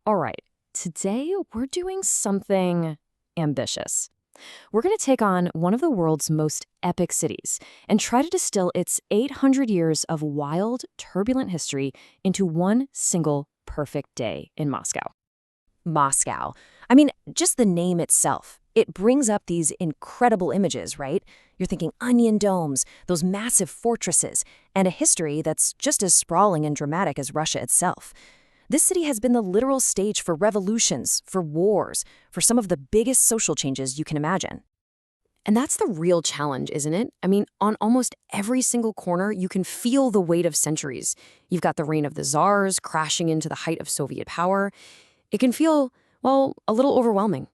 All right, today we're doing something ambitious. We're going to take on one of the world's most epic cities and try to distill its 800 years of wild, turbulent history into one single perfect day in Moscow. Moscow. I mean, just the name itself. It brings up these incredible images, right? You're thinking onion domes, those massive fortresses, and a history that's just as sprawling and dramatic as Russia itself. This city has been the literal stage for revolutions, for wars, for some of the biggest social changes you can imagine. And that's the real challenge, isn't it? I mean, on almost every single corner, you can feel the weight of centuries. You've got the reign of the tsars crashing into the height of Soviet power. It can feel, well, a little overwhelming.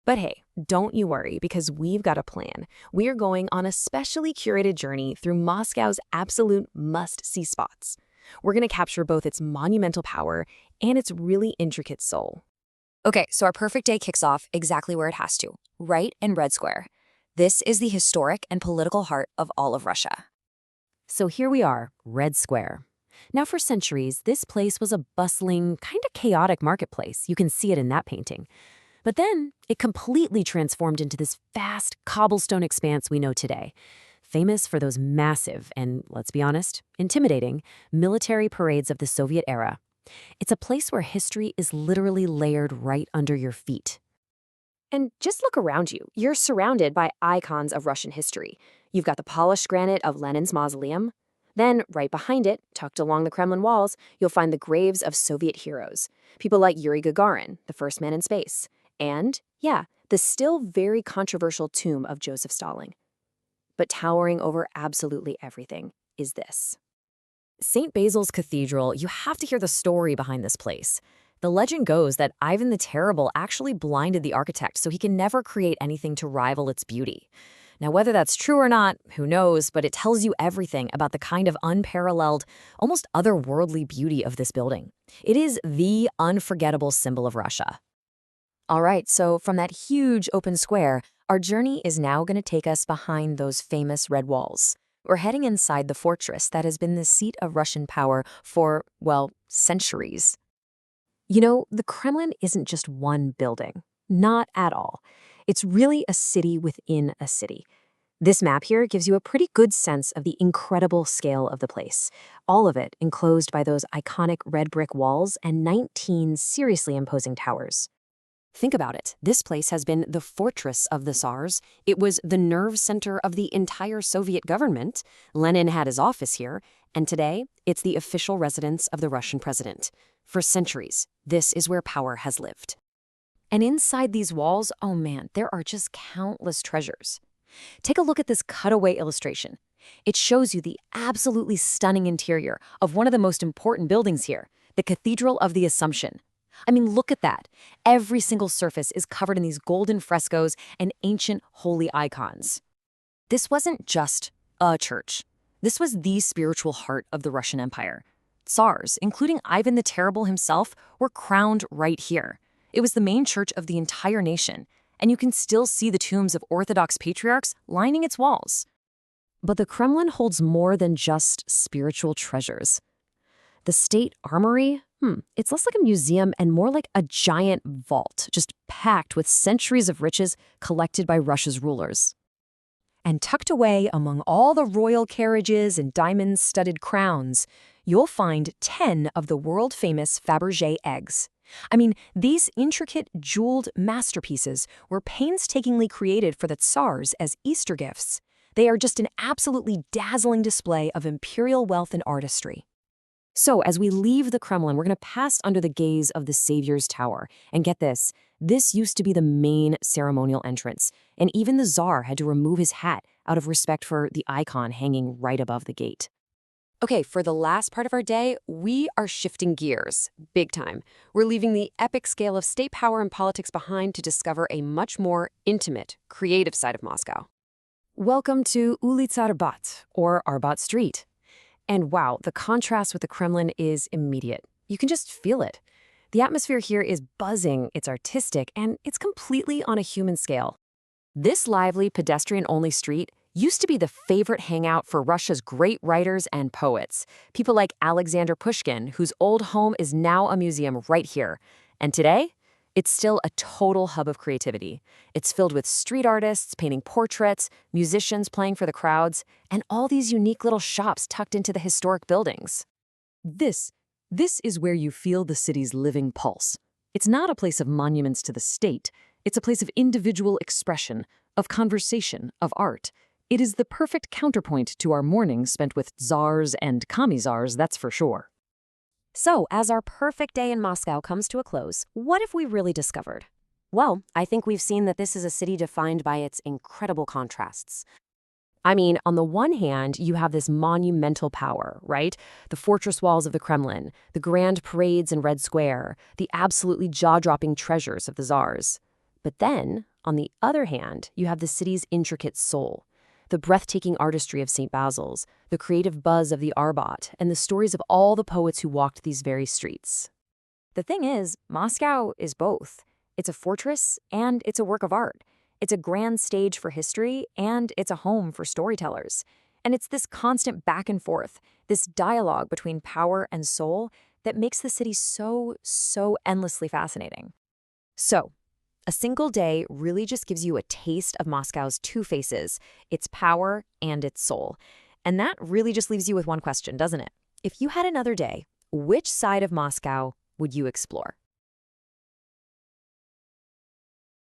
But hey, don't you worry, because we've got a plan. We're going on a specially curated journey through Moscow's absolute must-see spots. We're going to capture both its monumental power and its really intricate soul. Okay, so our perfect day kicks off exactly where it has to, right in Red Square. This is the historic and political heart of all of Russia. So here we are, Red Square. Now, for centuries, this place was a bustling, kind of chaotic marketplace. You can see it in that painting. But then it completely transformed into this vast cobblestone expanse we know today, famous for those massive and, let's be honest, intimidating military parades of the Soviet era. It's a place where history is literally layered right under your feet. And just look around you. You're surrounded by icons of Russian history. You've got the polished granite of Lenin's mausoleum. Then, right behind it, tucked along the Kremlin walls, you'll find the graves of Soviet heroes. People like Yuri Gagarin, the first man in space. And, yeah, the still very controversial tomb of Joseph Stalin. But towering over absolutely everything is this. St. Basil's Cathedral, you have to hear the story behind this place. The legend goes that Ivan the Terrible actually blinded the architect so he can never create anything to rival its beauty. Now, whether that's true or not, who knows, but it tells you everything about the kind of unparalleled, almost otherworldly beauty of this building. It is the unforgettable symbol of Russia. All right, so from that huge open square, our journey is now going to take us behind those famous red walls. We're heading inside the fortress that has been the seat of Russian power for, well, centuries. You know, the Kremlin isn't just one building. Not at all. It's really a city within a city. This map here gives you a pretty good sense of the incredible scale of the place. All of it enclosed by those iconic red brick walls and 19 seriously imposing towers. Think about it. This place has been the fortress of the tsars. It was the nerve center of the entire Soviet government. Lenin had his office here. And today, it's the official residence of the Russian president. For centuries, this is where power has lived. And inside these walls, oh man, there are just countless treasures. Take a look at this cutaway illustration. It shows you the absolutely stunning interior of one of the most important buildings here, the Cathedral of the Assumption. I mean, look at that. Every single surface is covered in these golden frescoes and ancient holy icons. This wasn't just a church. This was the spiritual heart of the Russian Empire. Tsars, including Ivan the Terrible himself, were crowned right here. It was the main church of the entire nation, and you can still see the tombs of Orthodox patriarchs lining its walls. But the Kremlin holds more than just spiritual treasures. The state armory, it's less like a museum and more like a giant vault, just packed with centuries of riches collected by Russia's rulers. And tucked away among all the royal carriages and diamond-studded crowns, you'll find 10 of the world-famous Fabergé eggs. I mean, these intricate, jeweled masterpieces were painstakingly created for the tsars as Easter gifts. They are just an absolutely dazzling display of imperial wealth and artistry. So, as we leave the Kremlin, we're going to pass under the gaze of the Savior's Tower. And get this used to be the main ceremonial entrance, and even the Tsar had to remove his hat out of respect for the icon hanging right above the gate. Okay, for the last part of our day, we are shifting gears, big time. We're leaving the epic scale of state power and politics behind to discover a much more intimate, creative side of Moscow. Welcome to Ulitsa Arbat, or Arbat Street. And wow, the contrast with the Kremlin is immediate. You can just feel it. The atmosphere here is buzzing, it's artistic, and it's completely on a human scale. This lively, pedestrian-only street used to be the favorite hangout for Russia's great writers and poets. People like Alexander Pushkin, whose old home is now a museum right here. And today, it's still a total hub of creativity. It's filled with street artists painting portraits, musicians playing for the crowds, and all these unique little shops tucked into the historic buildings. This is where you feel the city's living pulse. It's not a place of monuments to the state. It's a place of individual expression, of conversation, of art. It is the perfect counterpoint to our mornings spent with tsars and commissars, that's for sure. So, as our perfect day in Moscow comes to a close, what have we really discovered? Well, I think we've seen that this is a city defined by its incredible contrasts. I mean, on the one hand, you have this monumental power, right? The fortress walls of the Kremlin, the grand parades in Red Square, the absolutely jaw-dropping treasures of the czars. But then, on the other hand, you have the city's intricate soul. The breathtaking artistry of St. Basil's, the creative buzz of the Arbat, and the stories of all the poets who walked these very streets. The thing is, Moscow is both. It's a fortress and it's a work of art. It's a grand stage for history and it's a home for storytellers. And it's this constant back and forth, this dialogue between power and soul that makes the city so endlessly fascinating. So, a single day really just gives you a taste of Moscow's two faces, its power and its soul. And that really just leaves you with one question, doesn't it? If you had another day, which side of Moscow would you explore?